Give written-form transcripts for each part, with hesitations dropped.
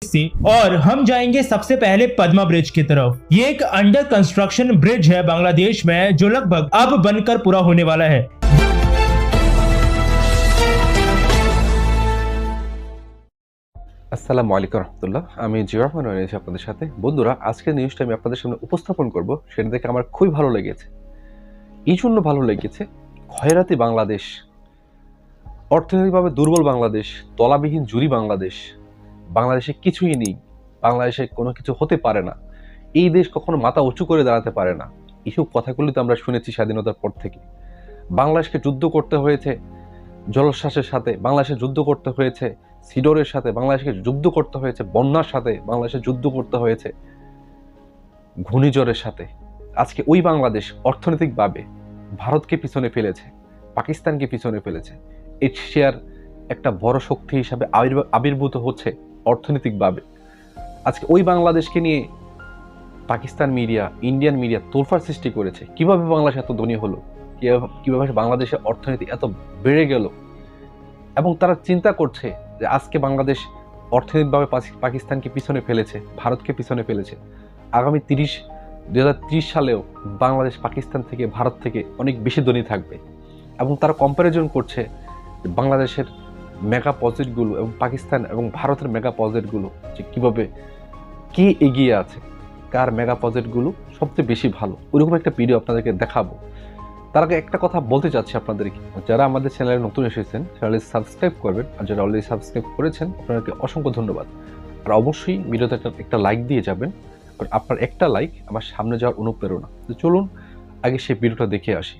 और हम जाएंगे सबसे पहले पद्मा ब्रिज की तरफ। ये एक अंडर कंस्ट्रक्शन ब्रिज है बांग्लादेश में, जो लगभग अब बनकर पूरा होने वाला है। আসসালামু আলাইকুম রহমতুল্লাহ। আমি জিয়া রহমান রয়েছি আপনাদের সাথে। বন্ধুরা, আজকের নিউজটা আমি আপনাদের সামনে উপস্থাপন করব, সেটা দেখে আমার খুবই ভালো লেগেছে। এই জন্য ভালো লেগেছে, খয়রাতি বাংলাদেশ, অর্থনৈতিকভাবে দুর্বল বাংলাদেশ, তলাবিহীন জুরি বাংলাদেশ, বাংলাদেশে কিছুই নেই, বাংলাদেশে কোনো কিছু হতে পারে না, এই দেশ কখনো মাথা উঁচু করে দাঁড়াতে পারে না, এইসব কথাগুলি তো আমরা শুনেছি স্বাধীনতার পর থেকে। বাংলাদেশকে যুদ্ধ করতে হয়েছে জলোচ্ছ্বাসের সাথে, বাংলাদেশে যুদ্ধ করতে হয়েছে সিডরের সাথে, বাংলাদেশকে যুদ্ধ করতে হয়েছে বন্যার সাথে, বাংলাদেশে যুদ্ধ করতে হয়েছে ঘূর্ণিঝড়ের সাথে। আজকে ওই বাংলাদেশ অর্থনৈতিকভাবে ভারতকে পিছনে ফেলেছে, পাকিস্তানকে পিছনে ফেলেছে, এশিয়ার একটা বড় শক্তি হিসাবে আবির্ভূত হচ্ছে অর্থনৈতিকভাবে। আজকে ওই বাংলাদেশকে নিয়ে পাকিস্তান মিডিয়া, ইন্ডিয়ান মিডিয়া তোলফাড় সৃষ্টি করেছে। কিভাবে বাংলাদেশ এত ধনী হলো, কিভাবে বাংলাদেশের অর্থনীতি এত বেড়ে গেল, এবং তারা চিন্তা করছে যে আজকে বাংলাদেশ অর্থনৈতিকভাবে পাকিস্তানকে পিছনে ফেলেছে, ভারতকে পিছনে ফেলেছে। আগামী 2030 সালেও বাংলাদেশ পাকিস্তান থেকে, ভারত থেকে অনেক বেশি ধনী থাকবে। এবং তারা কম্প্যারিজন করছে বাংলাদেশের মেগা প্রজেক্টগুলো এবং পাকিস্তান এবং ভারতের মেগা প্রজেক্টগুলো, যে কীভাবে কে এগিয়ে আছে, কার মেগা প্রজেক্টগুলো সবচেয়ে বেশি ভালো। ওইরকম একটা ভিডিও আপনাদেরকে দেখাবো। তার আগে একটা কথা বলতে চাচ্ছি আপনাদেরকে, যারা আমাদের চ্যানেলে নতুন এসেছেন চ্যানেলে সাবস্ক্রাইব করবেন, আর যারা অলরেডি সাবস্ক্রাইব করেছেন আপনাদেরকে অসংখ্য ধন্যবাদ। আর অবশ্যই ভিডিওতে একটা লাইক দিয়ে যাবেন, কারণ আপনার একটা লাইক আমার সামনে যাওয়ার অনুপ্রেরণা। তো চলুন আগে সেই ভিডিওটা দেখে আসি।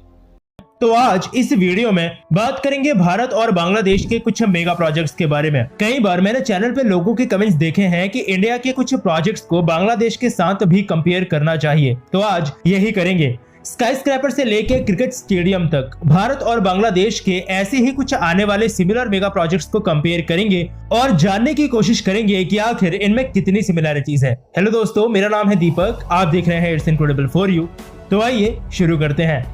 तो आज इस वीडियो में बात करेंगे भारत और बांग्लादेश के कुछ मेगा प्रोजेक्ट्स के बारे में। कई बार मैंने चैनल पे लोगों के कमेंट्स देखे हैं कि इंडिया के कुछ प्रोजेक्ट्स को बांग्लादेश के साथ भी कंपेयर करना चाहिए, तो आज यही करेंगे। स्काईस्क्रैपर से लेके क्रिकेट स्टेडियम तक भारत और बांग्लादेश के ऐसे ही कुछ आने वाले सिमिलर मेगा प्रोजेक्ट्स को कंपेयर करेंगे और जानने की कोशिश करेंगे कि आखिर इनमें कितनी सिमिलैरिटीज है। हेलो दोस्तों, मेरा नाम है दीपक, आप देख रहे हैं इट्स इनक्रेडिबल फॉर यू। तो आइए शुरू करते हैं।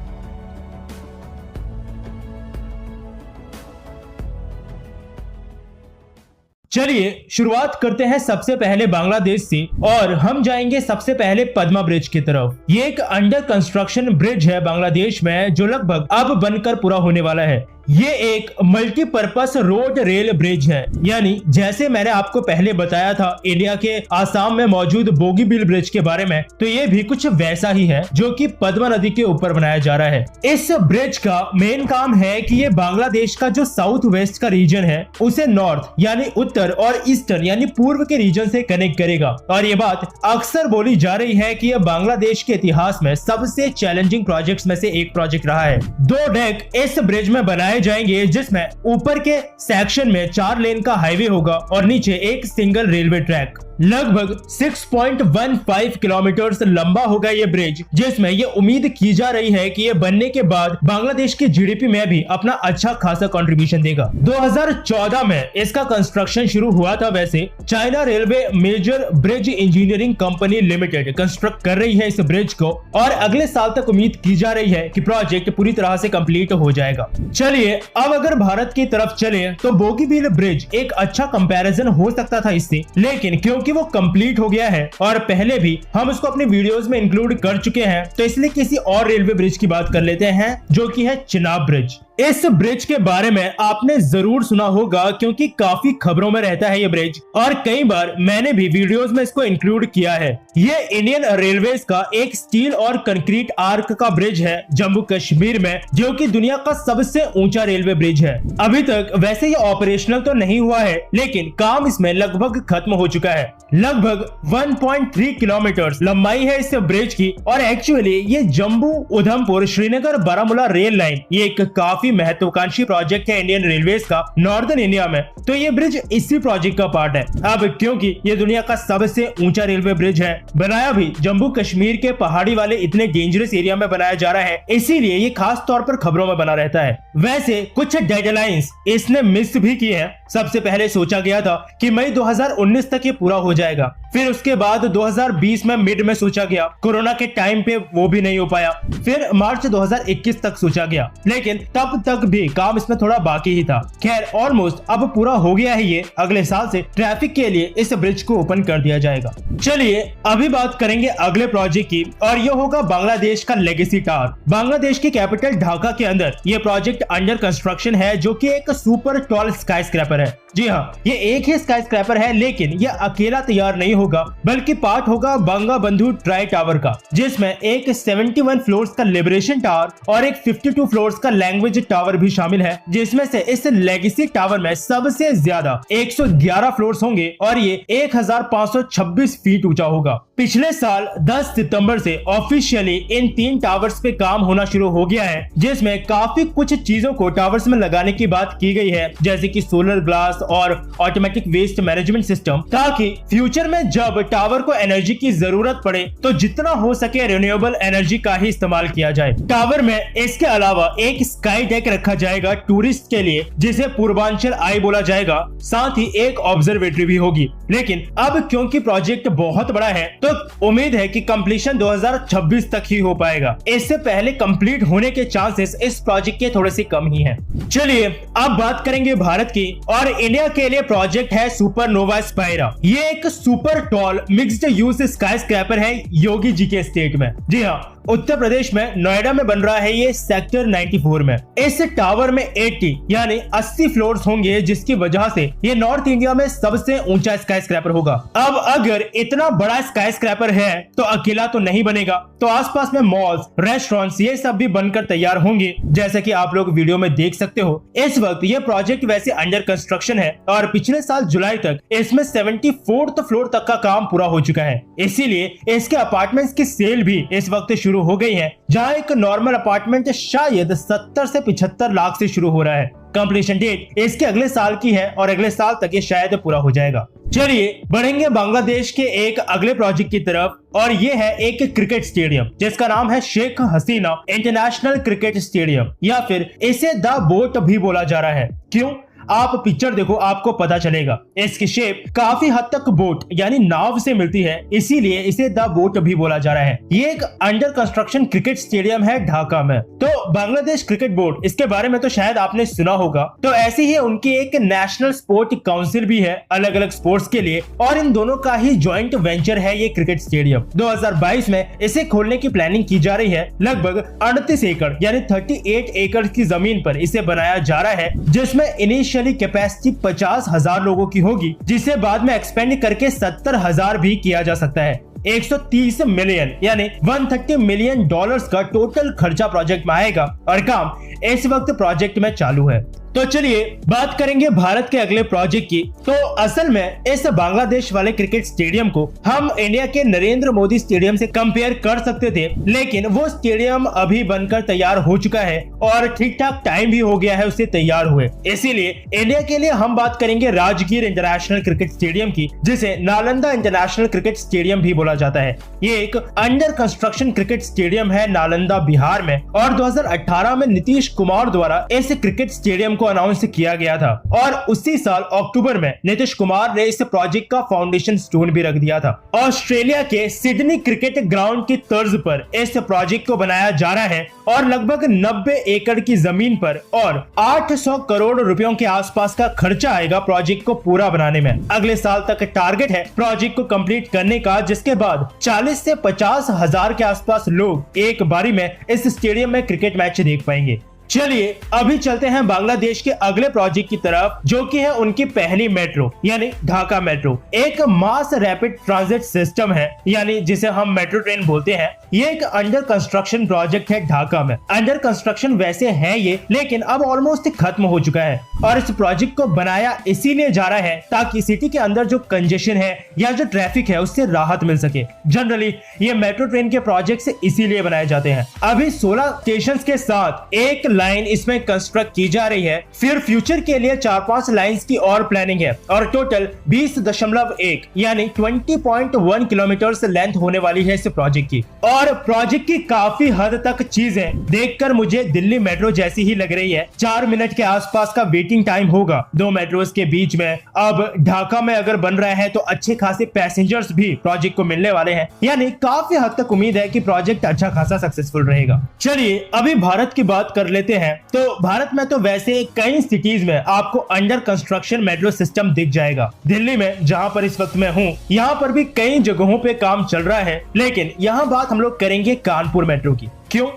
चलिए शुरुआत करते हैं सबसे पहले बांग्लादेश से, और हम जाएंगे सबसे पहले पद्मा ब्रिज की तरफ। ये एक अंडर कंस्ट्रक्शन ब्रिज है बांग्लादेश में, जो लगभग अब बनकर पूरा होने वाला है। ये एक मल्टीपर्पस रोड रेल ब्रिज है, यानी जैसे मैंने आपको पहले बताया था इंडिया के आसाम में मौजूद बोगीबील ब्रिज के बारे में, तो ये भी कुछ वैसा ही है, जो कि पद्मा नदी के ऊपर बनाया जा रहा है। इस ब्रिज का मेन काम है कि ये बांग्लादेश का जो साउथ वेस्ट का रीजन है उसे नॉर्थ यानी उत्तर और ईस्टर्न यानी पूर्व के रीजन से कनेक्ट करेगा। और ये बात अक्सर बोली जा रही है कि यह बांग्लादेश के इतिहास में सबसे चैलेंजिंग प्रोजेक्ट्स में से एक प्रोजेक्ट रहा है। 2 डेक इस ब्रिज में बनाए जाएंगे, जिसमें ऊपर के सेक्शन में 4 लेन का हाईवे होगा और नीचे एक सिंगल रेलवे ट्रैक। लगभग 6.15 किलोमीटर लंबा होगा ये ब्रिज, जिसमें ये उम्मीद की जा रही है कि ये बनने के बाद बांग्लादेश की जीडीपी में भी अपना अच्छा खासा कंट्रीब्यूशन देगा। 2014 में इसका कंस्ट्रक्शन शुरू हुआ था। वैसे China Railway Major Bridge Engineering Company Limited construct कर रही है इस ब्रिज को, और अगले साल तक उम्मीद की जा रही है कि प्रोजेक्ट पूरी तरह से कंप्लीट हो जाएगा। चलिए अब अगर भारत की तरफ चले तो बोगीबील ब्रिज एक अच्छा कंपैरिजन हो सकता था इससे, लेकिन क्योंकि वो कंप्लीट हो गया है और पहले भी हम उसको अपने वीडियोस में इंक्लूड कर चुके हैं, तो इसलिए किसी और रेलवे ब्रिज की बात कर लेते हैं, जो कि है चिनाब ब्रिज। इस ब्रिज के बारे में आपने जरूर सुना होगा, क्योंकि काफी खबरों में रहता है ये ब्रिज, और कई बार मैंने भी वीडियोस में इसको इंक्लूड किया है। ये इंडियन रेलवेज का एक स्टील और कंक्रीट आर्क का ब्रिज है जम्मू कश्मीर में, जो कि दुनिया का सबसे ऊंचा रेलवे ब्रिज है। अभी तक वैसे ये ऑपरेशनल तो नहीं हुआ है, लेकिन काम इसमें लगभग खत्म हो चुका है। लगभग 1.3 किलोमीटर लंबाई है इस ब्रिज की, और एक्चुअली ये जम्मू उधमपुर श्रीनगर बारामूला रेल लाइन ये एक काफी महत्वाकांक्षी प्रोजेक्ट है इंडियन रेलवेज का नॉर्दर्न इंडिया में, तो ये ब्रिज इसी प्रोजेक्ट का पार्ट है। अब क्योंकि ये दुनिया का सबसे ऊंचा रेलवे ब्रिज है, बनाया भी जम्मू कश्मीर के पहाड़ी वाले इतने डेंजरस एरिया में बनाया जा रहा है, इसीलिए ये खास तौर पर खबरों में बना रहता है। वैसे कुछ डेडलाइंस इसने मिस भी की है। सबसे पहले सोचा गया था कि मई 2019 तक ये पूरा हो जाएगा, फिर उसके बाद 2020 में मिड में सोचा गया, कोरोना के टाइम पे वो भी नहीं हो पाया। फिर मार्च 2021 तक सोचा गया, लेकिन तब तक भी काम इसमें थोड़ा बाकी ही था। खैर ऑलमोस्ट अब पूरा हो गया है ये। अगले साल से ट्रैफिक के लिए इस ब्रिज को ओपन कर दिया जाएगा। चलिए अभी बात करेंगे अगले प्रोजेक्ट की, और ये होगा बांग्लादेश का लेगेसी टावर। बांग्लादेश की कैपिटल ढाका के अंदर ये प्रोजेक्ट अंडर कंस्ट्रक्शन है, जो कि एक सुपर टॉल स्काई स्क्रैपर है। जी हाँ, ये एक ही स्काई स्क्रैपर है, लेकिन ये अकेला तैयार नहीं होगा, बल्कि पार्ट होगा बंगबंधु ट्राई टावर का, जिसमें एक 71 फ्लोर्स का लिबरेशन टावर और एक 52 फ्लोर्स का लैंग्वेज टावर भी शामिल है, जिसमें से इस लेगेसी टावर में सबसे ज्यादा 111 फ्लोर्स होंगे और ये 1526 फीट ऊंचा होगा। पिछले साल 10 सितंबर से ऑफिशियली इन 3 टावर्स पे काम होना शुरू हो गया है, जिसमें काफी कुछ चीजों को टावर्स में लगाने की बात की गई है, जैसे कि सोलर ग्लास और ऑटोमेटिक वेस्ट मैनेजमेंट सिस्टम, ताकि फ्यूचर में जब टावर को एनर्जी की जरूरत पड़े तो जितना हो सके रिन्यूएबल एनर्जी का ही इस्तेमाल किया जाए। टावर में इसके अलावा एक स्काई डेक रखा जाएगा टूरिस्ट के लिए, जिसे पूर्वांचल आई बोला जाएगा। साथ ही एक ऑब्जर्वेटरी भी होगी। लेकिन अब क्योंकि प्रोजेक्ट बहुत बड़ा है, तो उम्मीद है कि कंप्लीशन 2026 तक ही हो पाएगा। इससे पहले कंप्लीट होने के चांसेस इस प्रोजेक्ट के थोड़े से कम ही हैं। चलिए अब बात करेंगे भारत की, और इंडिया के लिए प्रोजेक्ट है सुपरनोवा स्पाइरा। ये एक super tall mixed use skyscraper है योगी जी के स्टेट में। जी हाँ, उत्तर प्रदेश में नोएडा में बन रहा है ये सेक्टर 94 में। इस टावर में 80 यानी 80 फ्लोर्स होंगे, जिसकी वजह से ये नॉर्थ इंडिया में सबसे ऊंचा स्काई स्क्रैपर होगा। अब अगर इतना बड़ा स्काई स्क्रैपर है तो अकेला तो नहीं बनेगा, तो आसपास में मॉल्स, रेस्टोरेंट्स ये सब भी बनकर तैयार होंगे, जैसे कि आप लोग वीडियो में देख सकते हो। इस वक्त ये प्रोजेक्ट वैसे अंडर कंस्ट्रक्शन है और पिछले साल जुलाई तक इसमें 74th फ्लोर तक का काम पूरा हो चुका है। इसीलिए इसके अपार्टमेंट्स की सेल भी इस वक्त शुरू हो गई है, जहां एक नॉर्मल अपार्टमेंट शायद 70 से 75 लाख से शुरू हो रहा है। कंप्लीशन डेट इसके अगले साल की है और अगले साल तक ये शायद पूरा हो जाएगा। चलिए बढ़ेंगे बांग्लादेश के एक अगले प्रोजेक्ट की तरफ, और ये है एक क्रिकेट स्टेडियम जिसका नाम है Sheikh Hasina international cricket stadium, या फिर इसे द बोट भी बोला जा रहा है। क्यों? आप पिक्चर देखो, आपको पता चलेगा। इसकी शेप काफी हद तक बोट यानी नाव से मिलती है, इसीलिए इसे द बोट भी बोला जा रहा है। ये एक अंडर कंस्ट्रक्शन क्रिकेट स्टेडियम है ढाका में। तो बांग्लादेश क्रिकेट बोर्ड, इसके बारे में तो शायद आपने सुना होगा। तो ऐसी ही उनकी एक नेशनल स्पोर्ट काउंसिल भी है अलग अलग स्पोर्ट्स के लिए, और इन दोनों का ही ज्वाइंट वेंचर है ये क्रिकेट स्टेडियम। 2022 में इसे खोलने की प्लानिंग की जा रही है। लगभग 38 एकड़ यानी 38 एकड़ की जमीन पर इसे बनाया जा रहा है, जिसमें इनिशियली कैपेसिटी 50,000 लोगों की होगी, जिसे बाद में एक्सपेंड करके 70,000 भी किया जा सकता है। 130 मिलियन यानी 130 मिलियन डॉलर्स का टोटल खर्चा प्रोजेक्ट में आएगा, और काम इस वक्त प्रोजेक्ट में चालू है। तो चलिए बात करेंगे भारत के अगले प्रोजेक्ट की। तो असल में इस बांग्लादेश वाले क्रिकेट स्टेडियम को हम इंडिया के नरेंद्र मोदी स्टेडियम से कंपेयर कर सकते थे, लेकिन वो स्टेडियम अभी बनकर तैयार हो चुका है और ठीक ठाक टाइम भी हो गया है उसे तैयार हुए। इसीलिए इंडिया के लिए हम बात करेंगे राजगीर इंटरनेशनल क्रिकेट स्टेडियम की, जिसे नालंदा इंटरनेशनल क्रिकेट स्टेडियम भी बोला जाता है। ये एक अंडर कंस्ट्रक्शन क्रिकेट स्टेडियम है नालंदा बिहार में, और 2018 में नीतीश कुमार द्वारा इस क्रिकेट स्टेडियम अनाउंस किया गया था, और उसी साल अक्टूबर में नीतीश कुमार ने इस प्रोजेक्ट का फाउंडेशन स्टोन भी रख दिया था। ऑस्ट्रेलिया के सिडनी क्रिकेट ग्राउंड की तर्ज पर इस प्रोजेक्ट को बनाया जा रहा है, और लगभग 90 एकड़ की जमीन पर और 800 करोड़ रुपयों के आसपास का खर्चा आएगा प्रोजेक्ट को पूरा बनाने में। अगले साल तक टारगेट है प्रोजेक्ट को कंप्लीट करने का, जिसके बाद 40 से 50 हजार के आसपास लोग एक बारी में इस स्टेडियम में क्रिकेट मैच देख पाएंगे। चलिए अभी चलते हैं बांग्लादेश के अगले प्रोजेक्ट की तरफ, जो कि है उनकी पहली मेट्रो यानी ढाका मेट्रो। एक मास रैपिड ट्रांजिट सिस्टम है, यानी जिसे हम मेट्रो ट्रेन बोलते हैं। ये एक अंडर कंस्ट्रक्शन प्रोजेक्ट है ढाका में। अंडर कंस्ट्रक्शन वैसे है ये, लेकिन अब ऑलमोस्ट खत्म हो चुका है, और इस प्रोजेक्ट को बनाया इसीलिए जा रहा है ताकि सिटी के अंदर जो कंजेशन है या जो ट्रैफिक है उससे राहत मिल सके। जनरली ये मेट्रो ट्रेन के प्रोजेक्ट इसीलिए बनाए जाते हैं। अभी 16 स्टेशन के साथ 1 लाइन इसमें कंस्ट्रक्ट की जा रही है, फिर फ्यूचर के लिए 4-5 लाइंस की और प्लानिंग है और टोटल 20.1 यानी 20.1 किलोमीटर लेंथ होने वाली है इस प्रोजेक्ट की। और प्रोजेक्ट की काफी हद तक चीजें देखकर मुझे दिल्ली मेट्रो जैसी ही लग रही है। 4 मिनट के आसपास का वेटिंग टाइम होगा 2 मेट्रोस के बीच में। अब ढाका में अगर बन रहा है तो अच्छे खासे पैसेंजर्स भी प्रोजेक्ट को मिलने वाले हैं, यानी काफी हद तक उम्मीद है कि प्रोजेक्ट अच्छा खासा सक्सेसफुल रहेगा। चलिए अभी भारत की बात कर लेते हैं। तो भारत में तो वैसे कई सिटीज में आपको अंडर कंस्ट्रक्शन मेट्रो सिस्टम दिख जाएगा। दिल्ली में जहां पर इस वक्त मैं हूं, यहां पर भी कई जगहों पे काम चल रहा है, लेकिन यहां बात हम लोग करेंगे कानपुर मेट्रो की। क्यों?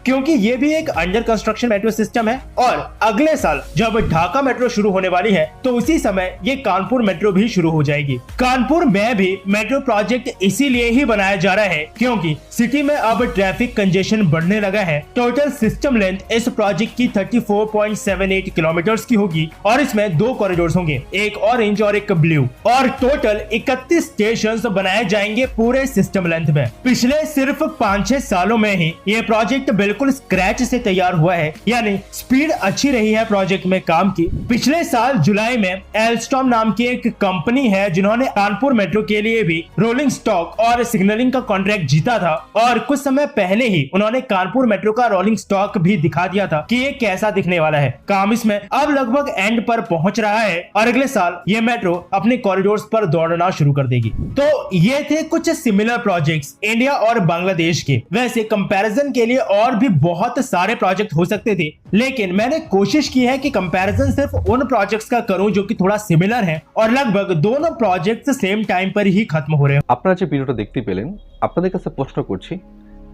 क्योंकि ये भी एक अंडर कंस्ट्रक्शन मेट्रो सिस्टम है और अगले साल जब ढाका मेट्रो शुरू होने वाली है तो उसी समय ये कानपुर मेट्रो भी शुरू हो जाएगी। कानपुर में भी मेट्रो प्रोजेक्ट इसीलिए ही बनाया जा रहा है क्योंकि सिटी में अब ट्रैफिक कंजेशन बढ़ने लगा है। टोटल सिस्टम लेंथ इस प्रोजेक्ट की 34.78 किलोमीटर की होगी और इसमें 2 कॉरिडोर होंगे, एक ऑरेंज और एक ब्लू, और टोटल 31 स्टेशन बनाए जाएंगे पूरे सिस्टम लेंथ में। पिछले सिर्फ 5-6 सालों में ही ये प्रोजेक्ट बिल्कुल स्क्रैच से तैयार हुआ है, यानी स्पीड अच्छी रही है प्रोजेक्ट में काम की। पिछले साल जुलाई में एल्स्टॉम नाम की एक कंपनी है जिन्होंने कानपुर मेट्रो के लिए भी रोलिंग स्टॉक और सिग्नलिंग का कॉन्ट्रैक्ट जीता था और कुछ समय पहले ही उन्होंने कानपुर मेट्रो का रोलिंग स्टॉक भी दिखा दिया था कि ये कैसा दिखने वाला है। काम इसमें अब लगभग एंड पर पहुंच रहा है और अगले साल ये मेट्रो अपने कॉरिडोर्स पर दौड़ना शुरू कर देगी। तो ये थे कुछ सिमिलर प्रोजेक्ट्स इंडिया और बांग्लादेश के। वैसे कंपैरिजन के लिए और भी बहुत सारे प्रोजेक्ट हो सकते थे, लेकिन मैंने कोशिश की है कि कंपैरिजन सिर्फ उन प्रोजेक्ट्स का करूं जो कि थोड़ा सिमिलर हैं और लगभग दोनों प्रोजेक्ट्स सेम टाइम पर ही खत्म हो रहे हैं। আপনারা যে ভিডিওটা দেখতে পেলেন, আপনাদের কাছে প্রশ্ন করছি,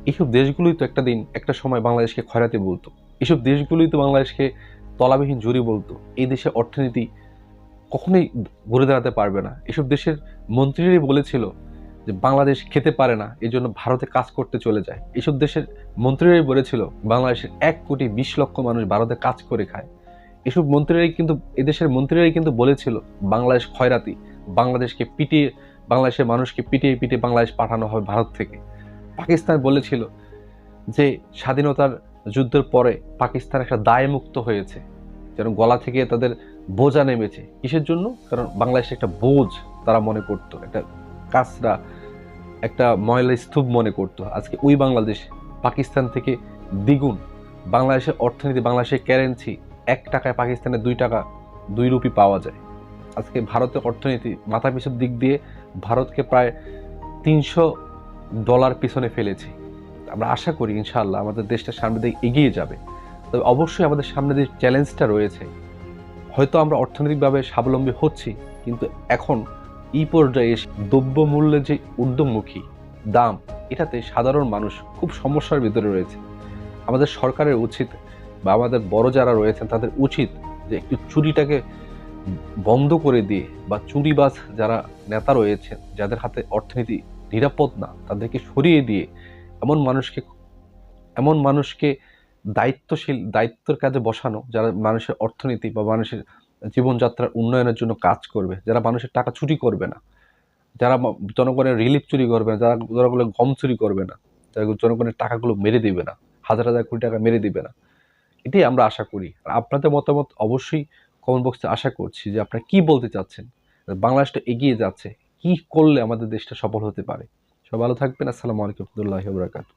এইসব দেশগুলোই তো একটা দিন একটা সময় বাংলাদেশকে খয়রাতি বলতো, এইসব দেশগুলোই তো বাংলাদেশকে তলাবিহীন জুড়ি বলতো। এই দেশের অর্থনীতি কখনোই ঘুরে দাঁড়াতে পারবে না। এসব দেশের মন্ত্রীরাই বলেছিল যে বাংলাদেশ খেতে পারে না, এই জন্য ভারতে কাজ করতে চলে যায়। এসব দেশের মন্ত্রীরাই বলেছিল বাংলাদেশের 1,20,00,000 মানুষ ভারতে কাজ করে খায়। এসব মন্ত্রীরাই কিন্তু, এদেশের মন্ত্রীরাই কিন্তু বলেছিল বাংলাদেশ খয়রাতি, বাংলাদেশকে পিটিয়ে, বাংলাদেশের মানুষকে পিটিয়ে পিটিয়ে বাংলাদেশ পাঠানো হবে ভারত থেকে। পাকিস্তান বলেছিল যে স্বাধীনতার যুদ্ধের পরে পাকিস্তান একটা দায়মুক্ত হয়েছে, যেন গলা থেকে তাদের বোঝা নেমেছে। কিসের জন্য? কারণ বাংলাদেশ একটা বোঝ তারা মনে করতো, একটা কাঁচরা, একটা ময়লা স্তূপ মনে করতো। আজকে ওই বাংলাদেশ পাকিস্তান থেকে দ্বিগুণ। বাংলাদেশের অর্থনীতি, বাংলাদেশের কারেন্সি 1 টাকায় পাকিস্তানে 2 টাকা 2 রুপি পাওয়া যায়। আজকে ভারতের অর্থনীতি মাথা পিছুর দিক দিয়ে ভারতকে প্রায় $300 পিছনে ফেলেছে। আমরা আশা করি ইনশাআল্লাহ আমাদের দেশটা সামনের দিকে এগিয়ে যাবে। তবে অবশ্যই আমাদের সামনে যে চ্যালেঞ্জটা রয়েছে, হয়তো আমরা অর্থনৈতিকভাবে স্বাবলম্বী হচ্ছি, কিন্তু এখন এই পর্যায়ে এসে দ্রব্যমূল্যের যে ঊর্ধ্বমুখী দাম, এটাতে সাধারণ মানুষ খুব সমস্যার ভিতরে রয়েছে। আমাদের সরকারের উচিত বা আমাদের বড় যারা রয়েছেন তাদের উচিত যে একটু চুরিটাকে বন্ধ করে দিয়ে, বা চুরিবাজ যারা নেতা রয়েছেন যাদের হাতে অর্থনীতি নিরাপদ না, তাদেরকে সরিয়ে দিয়ে এমন মানুষকে দায়িত্বের কাজে বসানো, যারা মানুষের অর্থনীতি বা মানুষের জীবনযাত্রার উন্নয়নের জন্য কাজ করবে, যারা মানুষের টাকা চুরি করবে না, যারা জনগণের রিলিফ চুরি করবে না, যারা জনগণের গম চুরি করবে না, যারা জনগণের টাকাগুলো মেরে দিবে না, হাজার হাজার কোটি টাকা মেরে দিবে না। এটাই আমরা আশা করি। আর আপনাদের মতামত অবশ্যই কমেন্ট বক্সে আশা করছি যে আপনারা কি বলতে চাচ্ছেন, বাংলাদেশটা এগিয়ে যাচ্ছে, কি করলে আমাদের দেশটা সফল হতে পারে। সব ভালো থাকবেন। আসসালামু আলাইকুম ওয়া রাহমাতুল্লাহি ওয়া বারাকাতুহু।